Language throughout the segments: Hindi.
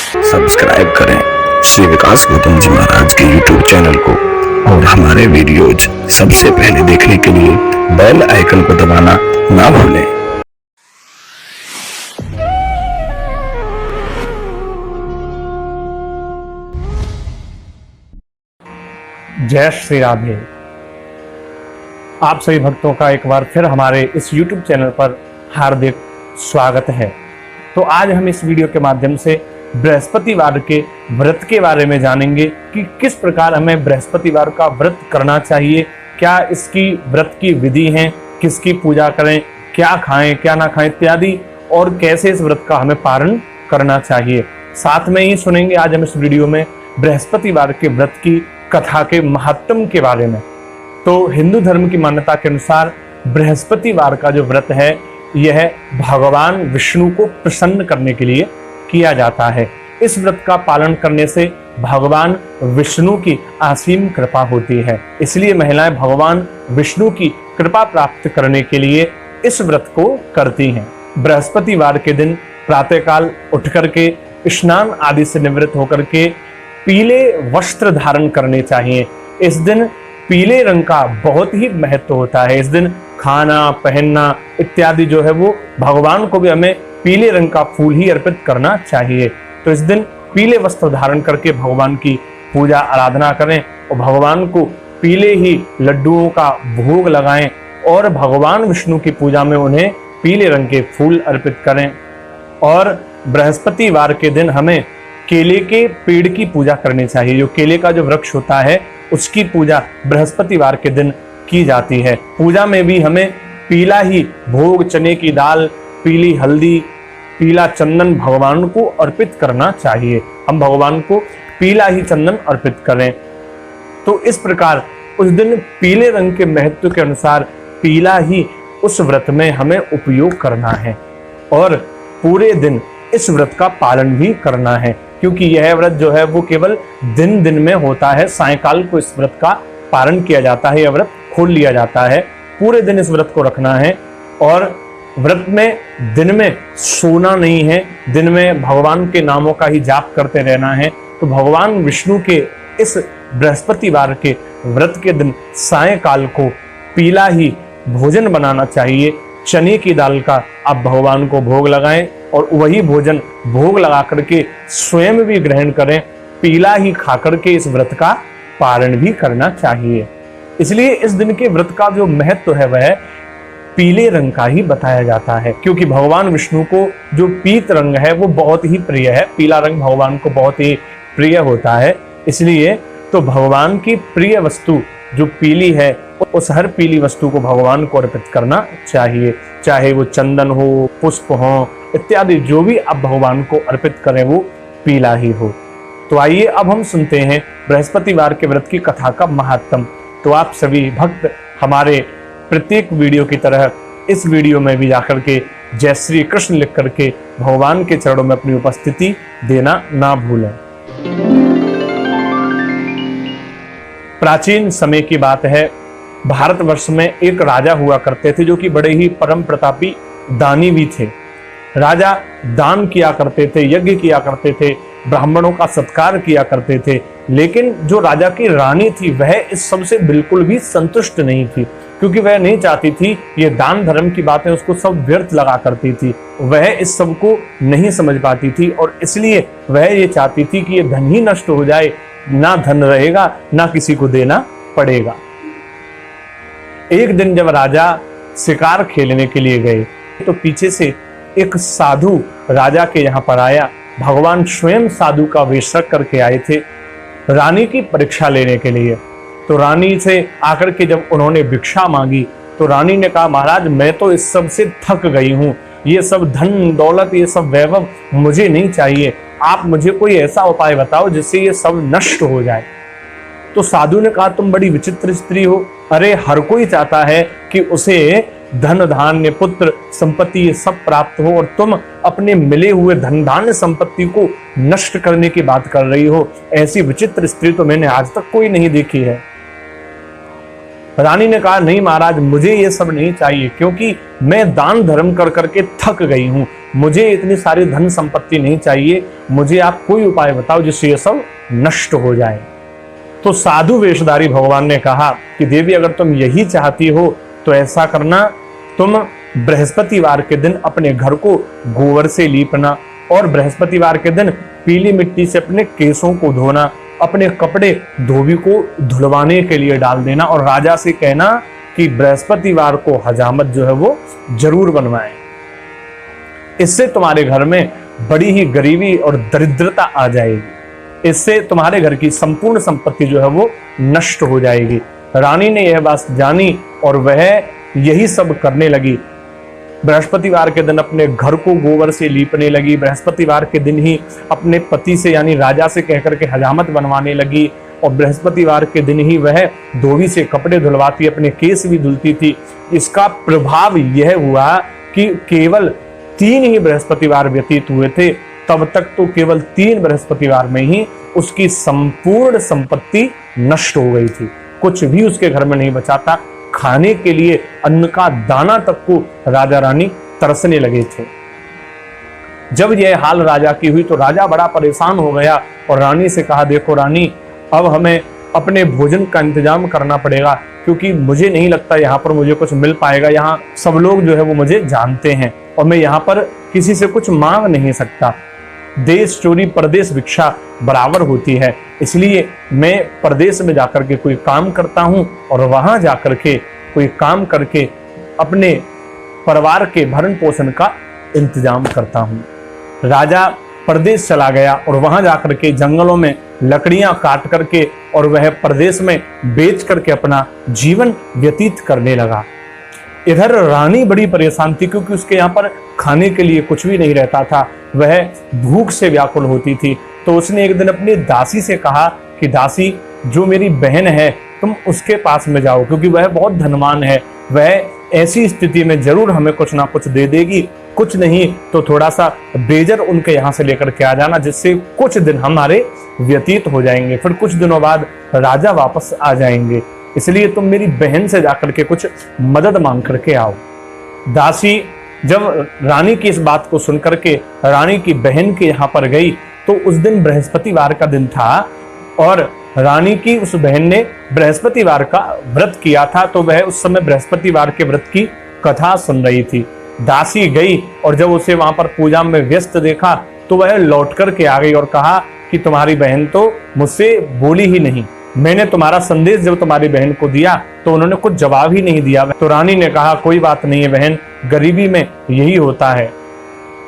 सब्सक्राइब करें श्री विकास गौतम जी महाराज के YouTube चैनल को और हमारे वीडियोज सबसे पहले देखने के लिए बेल आइकन को दबाना ना भूलें। जय श्री राधे। आप सभी भक्तों का एक बार फिर हमारे इस YouTube चैनल पर हार्दिक स्वागत है। तो आज हम इस वीडियो के माध्यम से बृहस्पतिवार के व्रत के बारे में जानेंगे कि किस प्रकार हमें बृहस्पतिवार का व्रत करना चाहिए, क्या इसकी व्रत की विधि है, किसकी पूजा करें, क्या खाएं क्या ना खाएं इत्यादि, और कैसे इस व्रत का हमें पालन करना चाहिए। साथ में ही सुनेंगे आज हम इस वीडियो में बृहस्पतिवार के व्रत की कथा के महत्व के बारे में। तो हिंदू धर्म की मान्यता के अनुसार बृहस्पतिवार का जो व्रत है यह भगवान विष्णु को प्रसन्न करने के लिए किया जाता है। इस व्रत का पालन करने से भगवान विष्णु की असीम कृपा होती है, इसलिए महिलाएं भगवान विष्णु की कृपा प्राप्त करने के लिए इस व्रत को करती हैं। बृहस्पतिवार के दिन प्रातःकाल उठ करके स्नान आदि से निवृत्त होकर के पीले वस्त्र धारण करने चाहिए। इस दिन पीले रंग का बहुत ही महत्व होता है। इस दिन खाना पहनना इत्यादि जो है वो भगवान को भी हमें पीले रंग का फूल ही अर्पित करना चाहिए। तो इस दिन पीले वस्त्र धारण करके भगवान की पूजा आराधना करें और भगवान को पीले ही लड्डुओं का भोग लगाएं और भगवान विष्णु की पूजा में उन्हें पीले रंग के फूल अर्पित करें। और बृहस्पतिवार के दिन हमें केले के पेड़ की पूजा करनी चाहिए। जो केले का जो वृक्ष होता है उसकी पूजा बृहस्पतिवार के दिन की जाती है। पूजा में भी हमें पीला ही भोग, चने की दाल, पीली हल्दी, पीला चंदन भगवान को अर्पित करना चाहिए। हम भगवान को पीला ही चंदन अर्पित करें। तो इस प्रकार उस दिन पीले रंग के महत्व के अनुसार पीला ही उस व्रत में हमें उपयोग करना है और पूरे दिन इस व्रत का पालन भी करना है, क्योंकि यह व्रत जो है वो केवल दिन दिन में होता है। सायंकाल को इस व्रत का पालन किया जाता है, यह व्रत खोल लिया जाता है। पूरे दिन इस व्रत को रखना है और व्रत में दिन में सोना नहीं है, दिन में भगवान के नामों का ही जाप करते रहना है। तो भगवान विष्णु के इस बृहस्पतिवार के व्रत के दिन सायंकाल को पीला ही भोजन बनाना चाहिए। चने की दाल का आप भगवान को भोग लगाएं और वही भोजन भोग लगा करके स्वयं भी ग्रहण करें। पीला ही खा करके इस व्रत का पालन भी करना चाहिए। इसलिए इस दिन के व्रत का जो महत्व है वह पीले रंग का ही बताया जाता है, क्योंकि भगवान विष्णु को जो पीत रंग है वो बहुत ही प्रिय है। पीला रंग भगवान को बहुत ही प्रिय होता है, इसलिए तो भगवान की प्रिय वस्तु जो पीली है उस हर पीली वस्तु को भगवान को अर्पित करना चाहिए। चाहे वो चंदन हो, पुष्प हो इत्यादि, जो भी आप भगवान को अर्पित करें वो पीला ही हो। तो आइए अब हम सुनते हैं बृहस्पतिवार के व्रत की कथा का महात्म। तो आप सभी भक्त हमारे प्रत्येक वीडियो की तरह इस वीडियो में भी जाकर के जय श्री कृष्ण लिख करके भगवान के चरणों में अपनी उपस्थिति देना ना भूलें। प्राचीन समय की बात है, भारतवर्ष में एक राजा हुआ करते थे जो कि बड़े ही परम प्रतापी दानी भी थे। राजा दान किया करते थे, यज्ञ किया करते थे, ब्राह्मणों का सत्कार किया करते थे, लेकिन जो राजा की रानी थी वह इस सब से बिल्कुल भी संतुष्ट नहीं थी, क्योंकि वह नहीं चाहती थी ये दान धर्म की बातें उसको सब व्यर्थ लगा करती थी। वह इस सब को नहीं समझ पाती थी और इसलिए वह ये चाहती थी कि ये धन ही नष्ट हो जाए, ना धन रहेगा ना किसी को देना पड़ेगा। एक दिन जब राजा शिकार खेलने के लिए गए तो पीछे से एक साधु राजा के यहाँ पर आया। भगवान स्वयं साधु का वेश रख करके आए थे रानी की परीक्षा लेने के लिए। तो रानी से आकर के जब उन्होंने भिक्षा मांगी तो रानी ने कहा, महाराज मैं तो इस सब से थक गई हूँ, ये सब धन दौलत ये सब वैभव मुझे नहीं चाहिए, आप मुझे कोई ऐसा उपाय बताओ जिससे ये सब नष्ट हो जाए। तो साधु ने कहा, तुम बड़ी विचित्र स्त्री हो। अरे हर कोई चाहता है कि उसे धन धान्य पुत्र संपत्ति ये सब प्राप्त हो और तुम अपने मिले हुए धन धान्य संपत्ति को नष्ट करने की बात कर रही हो। ऐसी विचित्र स्त्री तो मैंने आज तक कोई नहीं देखी है। रानी ने कहा नहीं महाराज, मुझे ये सब नहीं चाहिए, क्योंकि मैं दान धर्म कर करके थक गई हूँ, मुझे इतनी सारी धन संपत्ति नहीं चाहिए, मुझे आप कोई उपाय बताओ जिससे ये सब नष्ट हो जाए। तो साधु वेशधारी भगवान ने कहा कि देवी अगर तुम यही चाहती हो तो ऐसा करना, तुम बृहस्पतिवार के दिन अपने घर को गोबर से लीपना और बृहस्पतिवार के दिन पीली मिट्टी से अपने केसों को धोना, अपने कपड़े धोबी को धुलवाने के लिए डाल देना और राजा से कहना कि बृहस्पतिवार को हजामत जो है वो जरूर बनवाएं। इससे तुम्हारे घर में बड़ी ही गरीबी और दरिद्रता आ जाएगी, इससे तुम्हारे घर की संपूर्ण संपत्ति जो है वो नष्ट हो जाएगी। रानी ने यह बात जानी और वह यही सब करने लगी। बृहस्पतिवार के दिन अपने घर को गोबर से लीपने लगी, बृहस्पतिवार के दिन ही अपने पति से यानी राजा से कहकर के हजामत बनवाने लगी और बृहस्पतिवार के दिन ही वह धोबी से कपड़े धुलवाती, अपने केस भी धुलती थी। इसका प्रभाव यह हुआ कि केवल 3 ही बृहस्पतिवार व्यतीत हुए थे, तब तक तो केवल 3 बृहस्पतिवार में ही उसकी संपूर्ण संपत्ति नष्ट हो गई थी, कुछ भी उसके घर में नहीं बचा था। खाने के लिए अन्न का दाना तक को राजा रानी तरसने लगे थे। जब यह हाल राजा की हुई तो राजा बड़ा परेशान हो गया और रानी से कहा देखो रानी, अब हमें अपने भोजन का इंतजाम करना पड़ेगा, क्योंकि मुझे नहीं लगता यहाँ पर मुझे कुछ मिल पाएगा। यहाँ सब लोग जो है वो मुझे जानते हैं और मैं यहाँ पर किसी से कुछ मांग नहीं सकता। देश चोरी परदेश भिक्षा बराबर होती है, इसलिए मैं परदेश में जाकर के कोई काम करता हूँ और वहां जाकर के कोई काम करके अपने परिवार के भरण पोषण का इंतजाम करता हूँ। राजा परदेश चला गया और वहां जाकर के जंगलों में लकड़ियां काट करके और वह परदेश में बेच करके अपना जीवन व्यतीत करने लगा। इधर रानी बड़ी परेशान थी, क्योंकि उसके यहाँ पर खाने के लिए कुछ भी नहीं रहता था, वह भूख से व्याकुल होती थी। तो उसने एक दिन अपनी दासी से कहा कि दासी, जो मेरी बहन है तुम उसके पास में जाओ, क्योंकि वह बहुत धनवान है, वह ऐसी स्थिति में जरूर हमें कुछ ना कुछ दे देगी, कुछ नहीं तो थोड़ा सा बेजर उनके यहाँ से लेकर के आ जाना, जिससे कुछ दिन हमारे व्यतीत हो जाएंगे, फिर कुछ दिनों बाद राजा वापस आ जाएंगे, इसलिए तुम मेरी बहन से जाकर के कुछ मदद मांग करके आओ। दासी जब रानी की इस बात को सुनकर के रानी की बहन के यहाँ पर गई तो उस दिन बृहस्पतिवार का दिन था और रानी की उस बहन ने बृहस्पतिवार का व्रत किया था, तो वह उस समय बृहस्पतिवार के व्रत की कथा सुन रही थी। दासी गई और जब उसे वहां पर पूजा में व्यस्त देखा तो वह लौट कर के आ गई और कहा कि तुम्हारी बहन तो मुझसे बोली ही नहीं, मैंने तुम्हारा संदेश जब तुम्हारी बहन को दिया तो उन्होंने कुछ जवाब ही नहीं दिया। तो रानी ने कहा कोई बात नहीं है बहन, गरीबी में यही होता है।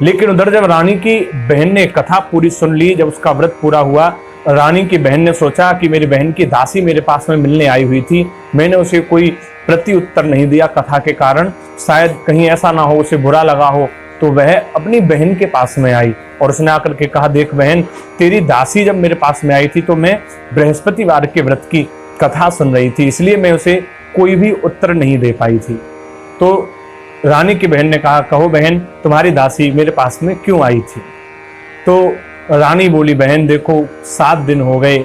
लेकिन उधर जब रानी की बहन ने कथा पूरी सुन ली, जब उसका व्रत पूरा हुआ, रानी की बहन ने सोचा कि मेरी बहन की दासी मेरे पास में मिलने आई हुई थी, मैंने उसे कोई प्रति उत्तर नहीं दिया कथा के कारण, शायद कहीं ऐसा ना हो उसे बुरा लगा हो, तो वह अपनी बहन के पास में आई और उसने आकर के कहा देख बहन, तेरी दासी जब मेरे पास में आई थी तो मैं बृहस्पतिवार के व्रत की कथा सुन रही थी, इसलिए मैं उसे कोई भी उत्तर नहीं दे पाई थी। तो रानी की बहन ने कहा कहो बहन, तुम्हारी दासी मेरे पास में क्यों आई थी? तो रानी बोली बहन देखो 7 दिन हो गए,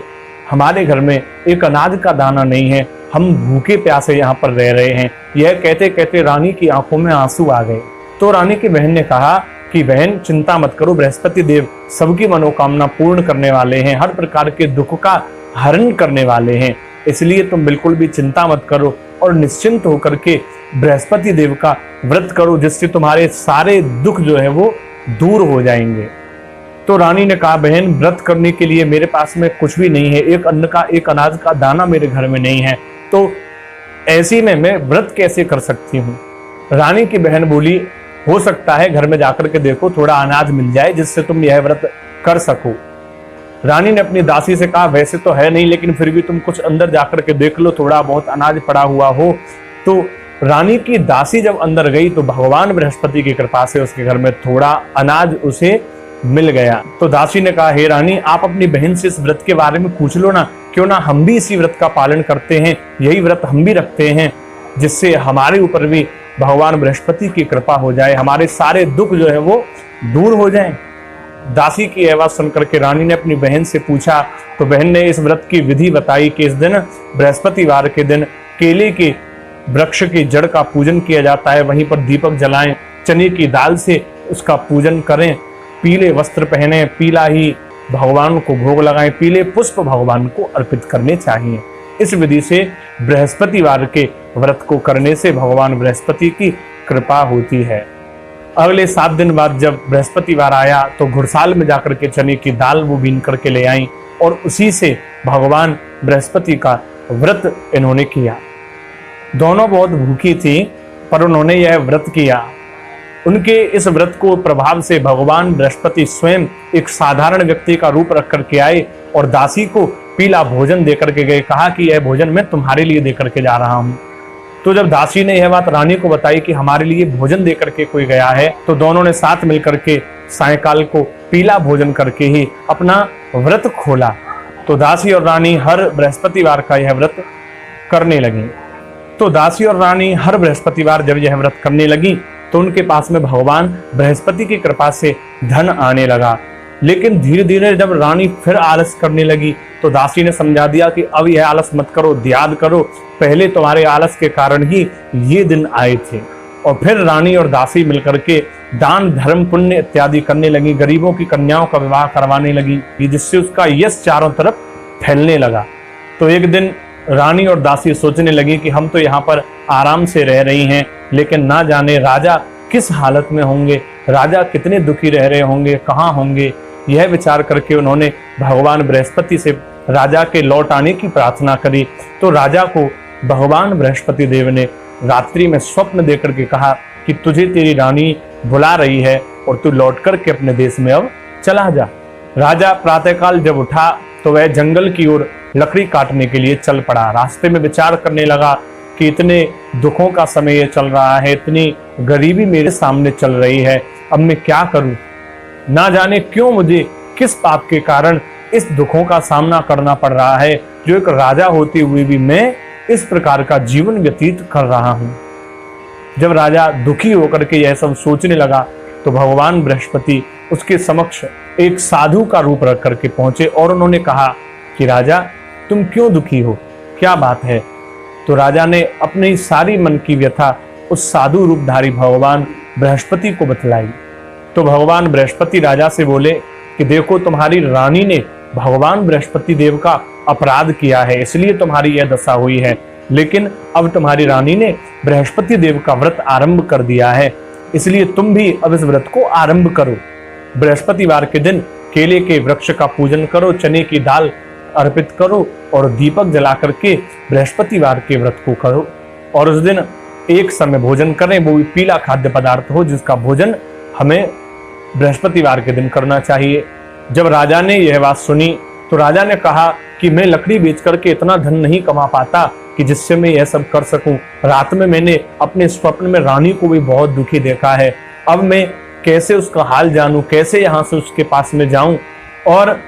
हमारे घर में एक अनाज का दाना नहीं है, हम भूखे प्यासे यहाँ पर रह रहे हैं। यह कहते कहते रानी की आंखों में आंसू आ गए। तो रानी की बहन ने कहा कि बहन चिंता मत करो, बृहस्पति देव सबकी मनोकामना पूर्ण करने वाले हैं, हर प्रकार के दुख का हरण करने वाले हैं, इसलिए तुम बिल्कुल भी चिंता मत करो और निश्चिंत होकर के बृहस्पति देव का व्रत करो, जिससे तुम्हारे सारे दुख जो है वो दूर हो जाएंगे। तो रानी ने कहा बहन व्रत करने के लिए मेरे पास में कुछ भी नहीं है, एक अन्न का एक अनाज का दाना मेरे घर में नहीं है, तो ऐसी में मैं व्रत कैसे कर सकती हूँ? रानी की बहन बोली हो सकता है घर में जाकर के देखो थोड़ा अनाज मिल जाए जिससे तुम यह व्रत कर सको। रानी ने अपनी दासी से कहा वैसे तो है नहीं, लेकिन फिर भी तुम कुछ अंदर जाकर के देख लो, थोड़ा बहुत अनाज पड़ा हुआ हो। तो रानी की दासी जब अंदर गई तो भगवान बृहस्पति की कृपा से उसके घर में थोड़ा अनाज उसे मिल गया। तो दासी ने कहा हे रानी, आप अपनी बहन से इस व्रत के बारे में पूछ लो ना, क्यों ना हम भी इसी व्रत का पालन करते हैं, यही व्रत हम भी रखते हैं, जिससे हमारे ऊपर भी भगवान बृहस्पति की कृपा हो जाए, हमारे सारे दुख जो है वो दूर हो जाएं। दासी की आवाज सुनकर के रानी ने अपनी बहन से पूछा तो बहन ने इस व्रत की विधि बताई कि इस दिन बृहस्पतिवार के दिन केले के वृक्ष की जड़ का पूजन किया जाता है, वहीं पर दीपक जलाएं, चने की दाल से उसका पूजन करें, पीले वस्त्र पहने, पीला ही भगवान को भोग लगाएं, पीले पुष्प भगवान को अर्पित करने चाहिए। इस विधि से बृहस्पतिवार के व्रत को करने से भगवान बृहस्पति की कृपा होती है। अगले 7 दिन बाद जब बृहस्पतिवार आया तो घुड़साल में जाकर के चने की दाल वो बीन करके ले आई और उसी से भगवान बृहस्पति का व्रत इन्होंने किया। दोनों बहुत भूखी थी पर उन्होंने यह व्रत किया। उनके इस व्रत को प्रभाव से भगवान बृहस्पति स्वयं एक साधारण व्यक्ति का रूप रख करके आए और दासी को पीला भोजन देकर के गए, कहा कि यह भोजन मैं तुम्हारे लिए देकर के जा रहा हूँ। तो जब दासी ने यह बात रानी को बताई कि हमारे लिए भोजन देकर के कोई गया है, तो दोनों ने साथ मिलकर के सायंकाल को पीला भोजन करके ही अपना व्रत खोला। तो दासी और रानी हर बृहस्पतिवार का यह व्रत करने लगी। तो दासी और रानी हर बृहस्पतिवार जब यह व्रत करने लगी तो उनके पास में भगवान बृहस्पति की कृपा से धन आने लगा। लेकिन धीरे धीरे जब रानी फिर आलस करने लगी तो दासी ने समझा दिया कि अब यह आलस मत करो, याद करो पहले तुम्हारे आलस के कारण ही ये दिन आए थे। और फिर रानी और दासी मिलकर के दान धर्म पुण्य इत्यादि करने लगी, गरीबों की कन्याओं का विवाह करवाने लगी, जिससे उसका यश चारों तरफ फैलने लगा। तो एक दिन रानी और दासी सोचने लगी कि हम तो यहाँ पर आराम से रह रही हैं, लेकिन ना जाने राजा किस हालत में होंगे, राजा कितने दुखी रह रहे होंगे, कहाँ होंगे। यह विचार करके उन्होंने भगवान बृहस्पति से राजा के लौट आने की प्रार्थना करी। तो राजा को भगवान बृहस्पति देव ने रात्रि में स्वप्न देकर के कहा कि तुझे तेरी रानी बुला रही है और तू लौट करके अपने देश में अब चला जा। राजा प्रातःकाल जब उठा तो वह जंगल की ओर लकड़ी काटने के लिए चल पड़ा। रास्ते में विचार करने लगा कि इतने दुखों का समय ये चल रहा है, इतनी गरीबी मेरे सामने चल रही है, अब मैं क्या करूं। ना जाने क्यों मुझे किस पाप के कारण इस दुखों का सामना करना पड़ रहा है, जो एक राजा होते हुए भी मैं इस प्रकार का जीवन व्यतीत कर रहा हूं। जब राजा दुखी होकर के यह सब सोचने लगा तो भगवान बृहस्पति उसके समक्ष एक साधु का रूप रख करके पहुंचे और उन्होंने कहा कि राजा तुम क्यों दुखी हो, क्या बात है। तो राजा ने अपनी सारी मन की व्यथा उस साधु रूपधारी भगवान बृहस्पति को बतलाई। तो भगवान बृहस्पति राजा से बोले कि देखो तुम्हारी रानी ने भगवान बृहस्पति देव का अपराध किया है, इसलिए तुम्हारी यह दशा हुई है। लेकिन अब तुम्हारी रानी ने बृहस्पति देव का व्रत आरंभ कर दिया है, इसलिए तुम भी अब इस व्रत को आरंभ करो। बृहस्पतिवार के दिन केले के वृक्ष का पूजन करो, चने की दाल अर्पित करो और दीपक जला करके बृहस्पतिवार के व्रत को करो। और उस दिन एक समय भोजन करें, वो भी पीला खाद्य पदार्थ हो, जिसका भोजन हमें बृहस्पतिवार के दिन करना चाहिए। जब राजा ने यह बात सुनी तो राजा ने कहा कि मैं लकड़ी बेच करके इतना धन नहीं कमा पाता कि जिससे मैं यह सब कर सकूं। रात में मैंने अपने स्वप्न में रानी को भी बहुत दुखी देखा है, अब मैं कैसे उसका हाल जानूं, कैसे यहाँ से उसके पास में जाऊं और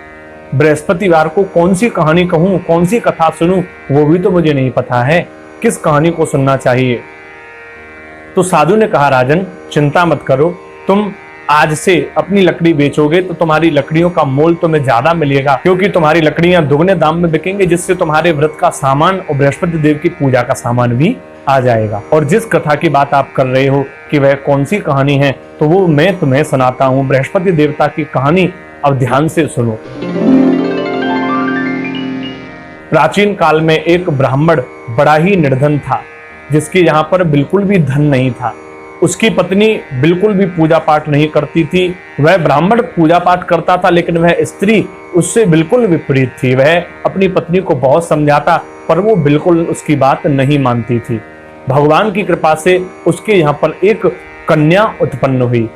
बृहस्पतिवार को कौन सी कहानी कहूं, कौन सी कथा सुनूं, वो भी तो मुझे नहीं पता है, किस कहानी को सुनना चाहिए। तो साधु ने कहा राजन चिंता मत करो, तुम आज से अपनी लकड़ी बेचोगे तो तुम्हारी लकड़ियों का मोल तुम्हें ज्यादा मिलेगा, क्योंकि तुम्हारी लकड़ियां दुगने दाम में बिकेंगे, जिससे तुम्हारे व्रत का सामान और बृहस्पति देव की पूजा का सामान भी आ जाएगा। और जिस कथा की बात आप कर रहे हो कि वह कौन सी कहानी है, तो वो मैं तुम्हें सुनाता हूँ। बृहस्पति देवता की कहानी अब ध्यान से सुनो। प्राचीन काल में एक ब्राह्मण बड़ा ही निर्धन था, जिसके यहाँ पर बिल्कुल भी धन नहीं था। उसकी पत्नी बिल्कुल भी पूजा पाठ नहीं करती थी। वह ब्राह्मण पूजा पाठ करता था, लेकिन वह स्त्री उससे बिल्कुल विपरीत थी। वह अपनी पत्नी को बहुत समझाता, पर वो बिल्कुल उसकी बात नहीं मानती थी। भगवान की कृपा से उसके यहाँ पर एक कन्या उत्पन्न हुई,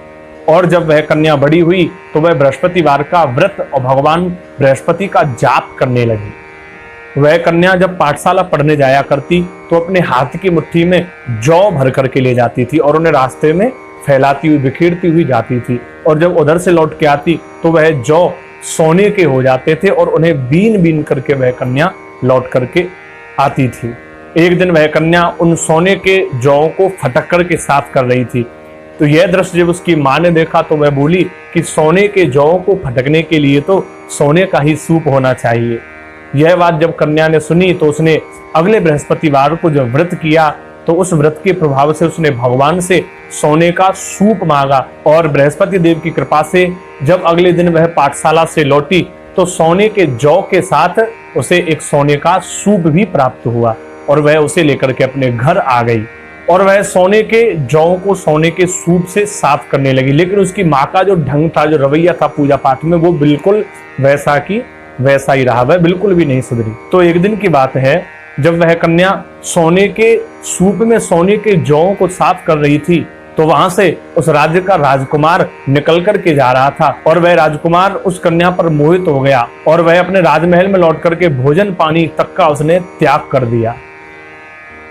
और जब वह कन्या बड़ी हुई तो वह बृहस्पतिवार का व्रत और भगवान बृहस्पति का जाप करने लगी। वह कन्या जब पाठशाला पढ़ने जाया करती तो अपने हाथ की मुट्ठी में जौ भर करके ले जाती थी और उन्हें रास्ते में फैलाती हुई बिखेरती हुई जाती थी। और जब उधर से लौट के आती तो वह जौ सोने के हो जाते थे और उन्हें बीन बीन करके वह कन्या लौट करके आती थी। एक दिन वह कन्या उन सोने के जौ को फटक करके साफ कर रही थी। तो यह दृश्य जब उसकी माँ ने देखा तो वह बोली कि सोने के जौ को फटकने के लिए तो सोने का ही सूप होना चाहिए। यह बात जब कन्या ने सुनी तो उसने अगले बृहस्पतिवार को जब व्रत किया तो उस व्रत के प्रभाव से उसने भगवान से सोने का सूप मांगा और बृहस्पति देव की कृपा से जब अगले दिन वह पाठशाला से लौटी तो सोने के जौ के साथ उसे एक सोने का सूप भी प्राप्त हुआ और वह उसे लेकर के अपने घर आ गई और वह सोने के जौ को सोने के सूप से साफ करने लगी। लेकिन उसकी माँ का जो ढंग था, जो रवैया था पूजा पाठ में, वो बिल्कुल वैसा की वैसा ही रहा, वह बिल्कुल भी नहीं सुधरी। तो एक दिन की बात है जब वह कन्या सोने के सूप में सोने के जौ को साफ कर रही थी तो वहां से उस राज्य का राजकुमार निकल कर के जा रहा था और वह राजकुमार उस कन्या पर मोहित हो गया और वह अपने राजमहल में लौट करके भोजन पानी तक का उसने त्याग कर दिया।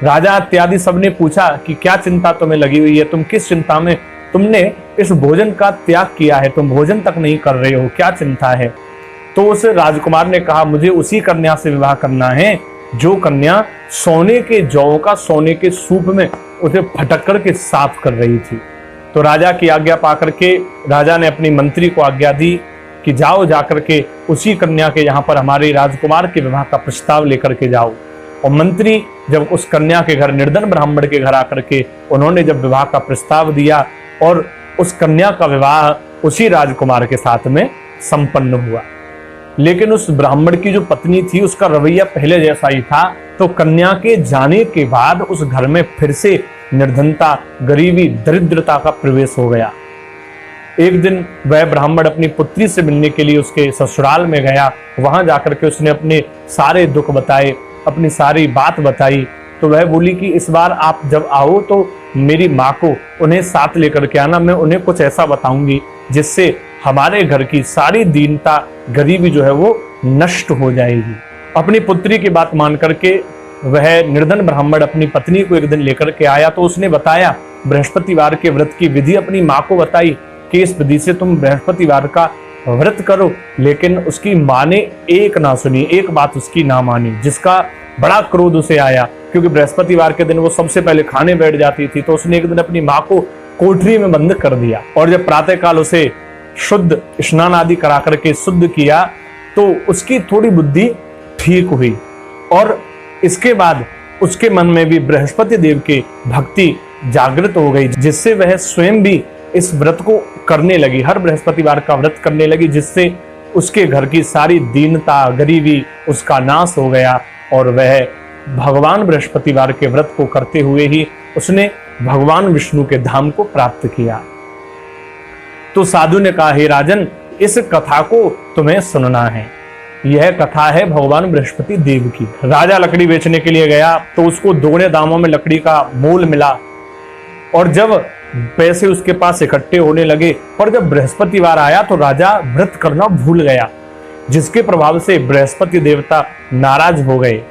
राजा इत्यादि सबने पूछा कि क्या चिंता तुम्हें लगी हुई है, तुम किस चिंता में, तुमने इस भोजन का त्याग किया है, तुम भोजन तक नहीं कर रहे हो, क्या चिंता है। तो उस राजकुमार ने कहा मुझे उसी कन्या से विवाह करना है जो कन्या सोने के जौ का सोने के सूप में उसे फटक करके साफ कर रही थी। तो राजा की आज्ञा पाकर के राजा ने अपनी मंत्री को आज्ञा दी कि जाओ जाकर के उसी कन्या के यहाँ पर हमारे राजकुमार के विवाह का प्रस्ताव लेकर के जाओ। और मंत्री जब उस कन्या के घर निर्धन ब्राह्मण के घर आकर के उन्होंने जब विवाह का प्रस्ताव दिया और उस कन्या का विवाह उसी राजकुमार के साथ में संपन्न हुआ। लेकिन उस ब्राह्मण की जो पत्नी थी उसका रवैया पहले जैसा ही था। तो कन्या के जाने के बाद उस घर में फिर से निर्धनता, गरीबी, दरिद्रता का प्रवेश हो गया। एक दिन वह ब्राह्मण अपनी पुत्री से मिलने के लिए उसके ससुराल में गया। वहां जाकर के उसने अपने सारे दुख बताए, अपनी सारी बात बताई। तो वह बोली कि इस बार आप जब आओ तो मेरी माँ को उन्हें साथ लेकर के आना, मैं उन्हें कुछ ऐसा बताऊंगी जिससे हमारे घर की सारी दीनता, गरीबी जो है वो नष्ट हो जाएगी। अपनी पुत्री की बात मान करके वह निर्धन ब्राह्मण अपनी पत्नी को एक दिन लेकर के आया तो उसने बताया बृहस्पतिवार के व्रत की विधि, अपनी माँ को बताई कि इस विधि से तुम बृहस्पतिवार का व्रत करो। लेकिन उसकी माँ ने एक ना सुनी, एक बात उसकी ना मानी, जिसका बड़ा क्रोध उसे आया क्योंकि बृहस्पतिवार के दिन वो सबसे पहले खाने बैठ जाती थी। तो उसने एक दिन अपनी माँ को कोठरी में बंद कर दिया और जब प्रातःकाल उसे शुद्ध स्नान आदि करा करके शुद्ध किया तो उसकी थोड़ी बुद्धि ठीक हुई और इसके बाद उसके मन में भी बृहस्पति देव की भक्ति जागृत हो गई, जिससे वह स्वयं भी इस व्रत को करने लगी, हर बृहस्पतिवार का व्रत करने लगी, जिससे उसके घर की सारी दीनता, गरीबी उसका नाश हो गया और वह भगवान बृहस्पतिवार के व्रत को करते हुए ही उसने भगवान विष्णु के धाम को प्राप्त किया। तो साधु ने कहा हे राजन, इस कथा को तुम्हें सुनना है। यह कथा है भगवान बृहस्पति देव की। राजा लकड़ी बेचने के लिए गया तो उसको दोगुने दामों में लकड़ी का मोल मिला और जब पैसे उसके पास इकट्ठे होने लगे और जब बृहस्पतिवार आया तो राजा व्रत करना भूल गया, जिसके प्रभाव से बृहस्पति देवता नाराज हो गए।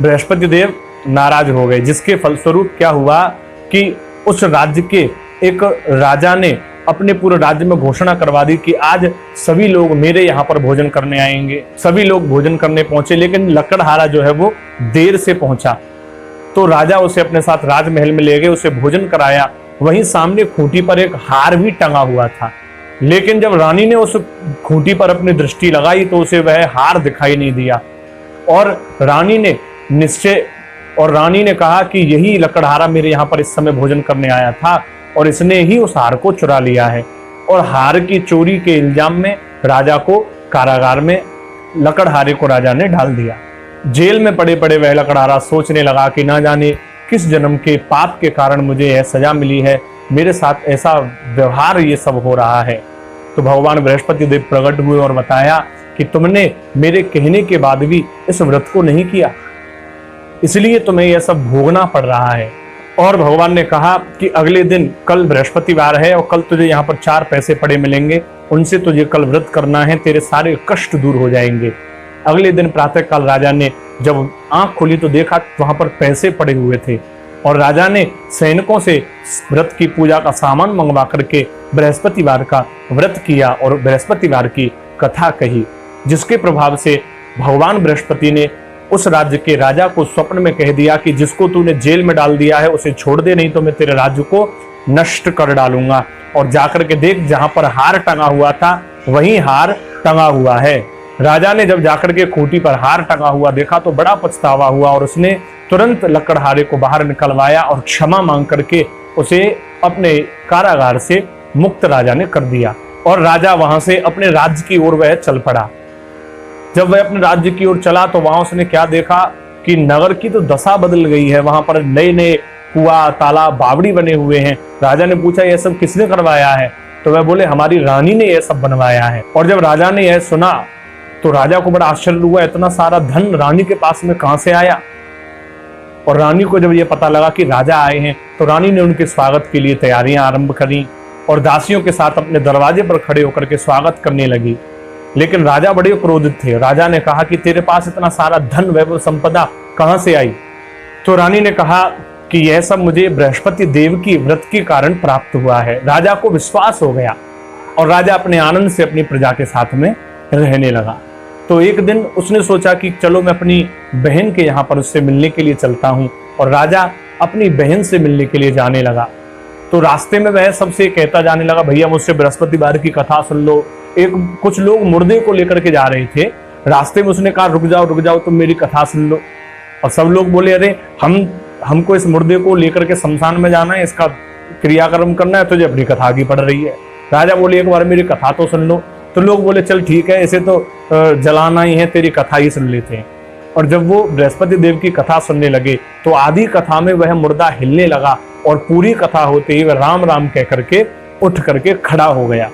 बृहस्पति देव नाराज हो गए, जिसके फलस्वरूप क्या हुआ कि उस राज्य के एक राजा ने अपने पूरे राज्य में घोषणा करवा दी कि आज सभी लोग मेरे यहाँ पर भोजन करने आएंगे। सभी लोग भोजन करने पहुंचे, लेकिन लकड़हारा जो है वो देर से पहुंचा। तो राजा उसे अपने साथ राजमहल में ले गए, उसे भोजन कराया। वहीं सामने खूंटी पर एक हार भी टंगा हुआ था, लेकिन जब रानी ने उस खूंटी पर अपनी दृष्टि लगाई तो उसे वह हार दिखाई नहीं दिया और रानी ने कहा कि यही लकड़हारा मेरे यहाँ पर इस समय भोजन करने आया था और इसने ही उस हार को चुरा लिया है। और हार की चोरी के इल्जाम में राजा को कारागार में, लकड़हारे को राजा ने डाल दिया। जेल में पड़े पड़े वह लकड़हारा सोचने लगा कि ना जाने किस जन्म के पाप के कारण मुझे यह सजा मिली है, मेरे साथ ऐसा व्यवहार ये सब हो रहा है। तो भगवान बृहस्पति देव प्रकट हुए और बताया कि तुमने मेरे कहने के बाद भी इस व्रत को नहीं किया, इसलिए तुम्हें यह सब भोगना पड़ रहा है। और भगवान ने कहा कि अगले दिन, कल बृहस्पतिवार है और कल तुझे यहाँ पर 4 पैसे पड़े मिलेंगे, उनसे तुझे कल व्रत करना है, तेरे सारे कष्ट दूर हो जाएंगे। अगले दिन प्रातःकाल राजा ने जब आंख खोली तो देखा वहां पर पैसे पड़े हुए थे और राजा ने सैनिकों से व्रत की पूजा का सामान मंगवा करके बृहस्पतिवार का व्रत किया और बृहस्पतिवार की कथा कही, जिसके प्रभाव से भगवान बृहस्पति ने उस राज्य के राजा को स्वप्न में कह दिया कि जिसको तूने जेल में डाल दिया है उसे छोड़ दे, नहीं तो मैं तेरे राज्य को नष्ट कर डालूंगा। और जाकर के देख, जहां पर हार टंगा हुआ था वहीं हार टंगा हुआ है। राजा ने जब जाकर के खूंटी पर हार टंगा हुआ देखा तो बड़ा पछतावा हुआ और उसने तुरंत लकड़हारे को बाहर निकलवाया और क्षमा मांग करके उसे अपने कारागार से मुक्त राजा ने कर दिया। और राजा वहां से अपने राज्य की ओर वह चल पड़ा। जब वह अपने राज्य की ओर चला तो वहां उसने क्या देखा कि नगर की तो दशा बदल गई है। वहां पर नए नए कुआं, तालाब, बावड़ी बने हुए हैं। राजा ने पूछा यह सब किसने करवाया है? तो वह बोले हमारी रानी ने यह सब बनवाया है। और जब राजा ने यह सुना तो राजा को बड़ा आश्चर्य हुआ, इतना सारा धन रानी के पास में कहां से आया? और रानी को जब यह पता लगा कि राजा आए हैं तो रानी ने उनके स्वागत के लिए तैयारियां आरंभ करी और दासियों के साथ अपने दरवाजे पर खड़े होकर के स्वागत करने लगी। लेकिन राजा बड़े क्रोधित थे। राजा ने कहा कि तेरे पास इतना सारा धन, वैभव, संपदा कहां से आई? तो रानी ने कहा कि यह सब मुझे बृहस्पति देव की व्रत के कारण प्राप्त हुआ है। राजा को विश्वास हो गया और राजा अपने आनंद से अपनी प्रजा के साथ में रहने लगा। तो एक दिन उसने सोचा कि चलो मैं अपनी बहन के यहाँ पर उससे मिलने के लिए चलता हूँ। और राजा अपनी बहन से मिलने के लिए जाने लगा। तो रास्ते में वह सबसे कहता जाने लगा, भैया मुझसे बृहस्पतिवार की कथा सुन लो। कुछ लोग मुर्दे को लेकर के जा रहे थे। रास्ते में उसने कहा रुक जाओ तुम मेरी कथा सुन लो। और सब लोग बोले अरे हमको इस मुर्दे को लेकर के शमशान में जाना है, इसका क्रियाक्रम करना है, तुझे अपनी कथा की पड़ रही है। राजा बोले एक बार मेरी कथा तो सुन लो। तो लोग बोले चल ठीक है, इसे तो जलाना ही है, तेरी कथा ही सुन लेते हैं। और जब वो बृहस्पति देव की कथा सुनने लगे तो आधी कथा में वह मुर्दा हिलने लगा और पूरी कथा होते ही वह राम राम कह करके उठ करके खड़ा हो गया।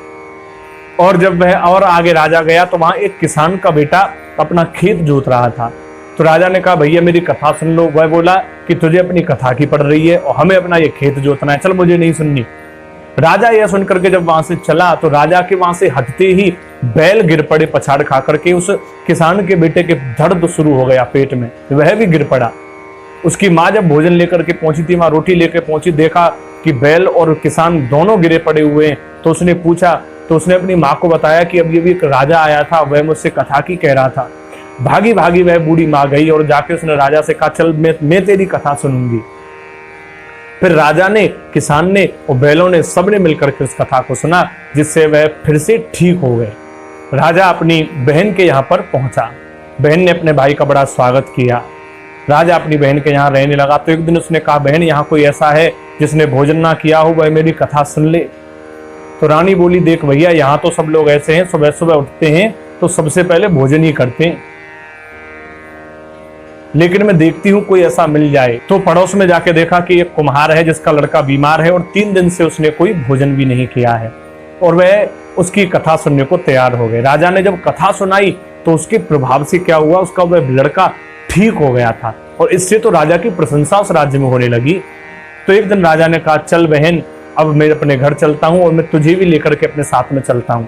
और जब वह और आगे राजा गया तो वहां एक किसान का बेटा अपना खेत जोत रहा था। तो राजा ने कहा भैया मेरी कथा सुन लो। वह बोला कि तुझे अपनी कथा की पड़ रही है और हमें अपना ये खेत जोतना है, चल मुझे नहीं सुननी। राजा यह सुन करके जब वहां से चला तो राजा के वहां से हटते ही बैल गिर पड़े पछाड़ खा करके। उस किसान के बेटे के दर्द शुरू हो गया पेट में, वह भी गिर पड़ा। उसकी माँ जब भोजन लेकर के पहुंची थी, वहां रोटी लेकर पहुंची, देखा कि बैल और किसान दोनों गिरे पड़े हुए हैं। तो उसने पूछा, तो उसने अपनी माँ को बताया कि अब ये भी एक राजा आया था, वह मुझसे कथा की कह रहा था। भागी भागी वह बूढ़ी माँ गई और जाके उसने राजा से कहा चल मैं तेरी कथा सुनूंगी। फिर राजा ने, किसान ने और बैलों ने सबने मिलकर के उस कथा को सुना, जिससे वह फिर से ठीक हो गए। राजा अपनी बहन के यहाँ पर पहुंचा। बहन ने अपने भाई का बड़ा स्वागत किया। राजा अपनी बहन के यहाँ रहने लगा। तो एक दिन उसने कहा बहन यहाँ कोई ऐसा है जिसने भोजन ना किया हो, वह मेरी कथा सुन ले। तो रानी बोली देख भैया यहाँ तो सब लोग ऐसे हैं, सुबह सुबह उठते हैं तो सबसे पहले भोजन ही करते हैं, लेकिन मैं देखती हूँ कोई ऐसा मिल जाए। तो पड़ोस में जाके देखा कि एक कुम्हार है जिसका लड़का बीमार है और 3 दिन से उसने कोई भोजन भी नहीं किया है। और वह उसकी कथा सुनने को तैयार हो गए। राजा ने जब कथा सुनाई तो उसके प्रभाव से क्या हुआ, उसका वह लड़का ठीक हो गया था और इससे तो राजा की प्रशंसा उस राज्य में होने लगी। तो एक दिन राजा ने कहा चल बहन अब मैं अपने घर चलता हूँ और मैं तुझे भी लेकर के अपने साथ में चलता हूँ।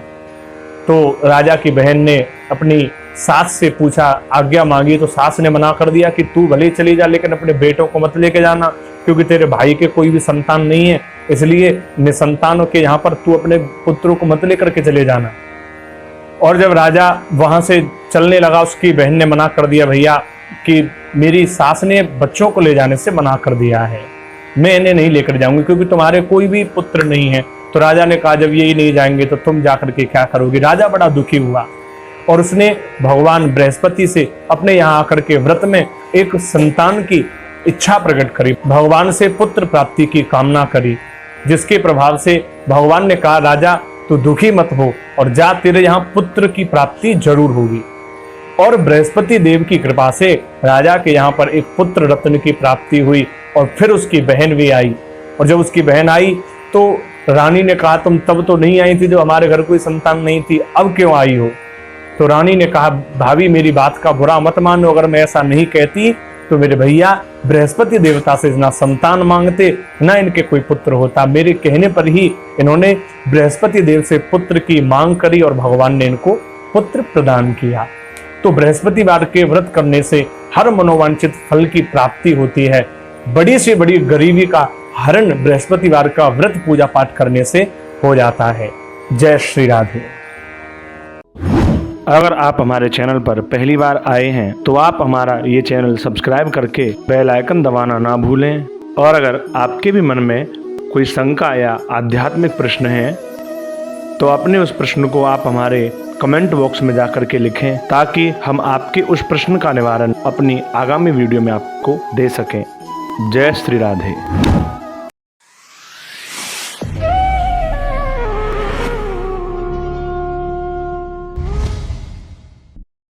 तो राजा की बहन ने अपनी सास से पूछा, आज्ञा मांगी, तो सास ने मना कर दिया कि तू भले चली जा लेकिन अपने बेटों को मत लेके जाना, क्योंकि तेरे भाई के कोई भी संतान नहीं है, इसलिए निसंतानों के यहाँ पर तू अपने पुत्रों को मत लेकर के चले जाना। और जब राजा वहां से चलने लगा उसकी बहन ने मना कर दिया भैया कि मेरी सास ने बच्चों को ले जाने से मना कर दिया है, मैं इन्हें नहीं लेकर जाऊंगी क्योंकि तुम्हारे कोई भी पुत्र नहीं है। तो राजा ने कहा जब यही नहीं जाएंगे तो तुम जाकर के क्या करोगे। राजा बड़ा दुखी हुआ और उसने भगवान बृहस्पति से अपने यहाँ आकर के व्रत में एक संतान की इच्छा प्रकट करी, भगवान से पुत्र प्राप्ति की कामना करी, जिसके प्रभाव से भगवान ने कहा राजा तू दुखी मत हो और जा, तेरे यहाँ पुत्र की प्राप्ति जरूर होगी। और बृहस्पति देव की कृपा से राजा के यहाँ पर एक पुत्र रत्न की प्राप्ति हुई और फिर उसकी बहन भी आई। और जब उसकी बहन आई तो रानी ने कहा तुम तब तो नहीं आई थी जब हमारे घर कोई संतान नहीं थी, अब क्यों आई हो। तो रानी ने कहा भाभी मेरी बात का बुरा मत मानो, अगर मैं ऐसा नहीं कहती तो मेरे भैया बृहस्पति देवता से ना संतान मांगते ना इनके कोई पुत्र होता। मेरे कहने पर ही इन्होंने बृहस्पति देव से पुत्र की मांग करी और भगवान ने इनको पुत्र प्रदान किया। तो बृहस्पतिवार के व्रत करने से हर मनोवांछित फल की प्राप्ति होती है। बड़ी से बड़ी गरीबी का हरण बृहस्पतिवार का व्रत पूजा पाठ करने से हो जाता है। जय श्री राधे। अगर आप हमारे चैनल पर पहली बार आए हैं तो आप हमारा ये चैनल सब्सक्राइब करके बेल आइकन दबाना ना भूलें। और अगर आपके भी मन में कोई शंका या आध्यात्मिक प्रश्न है तो अपने उस प्रश्न को आप हमारे कमेंट बॉक्स में जाकर के लिखें, ताकि हम आपके उस प्रश्न का निवारण अपनी आगामी वीडियो में आपको दे सकें। जय श्री राधे।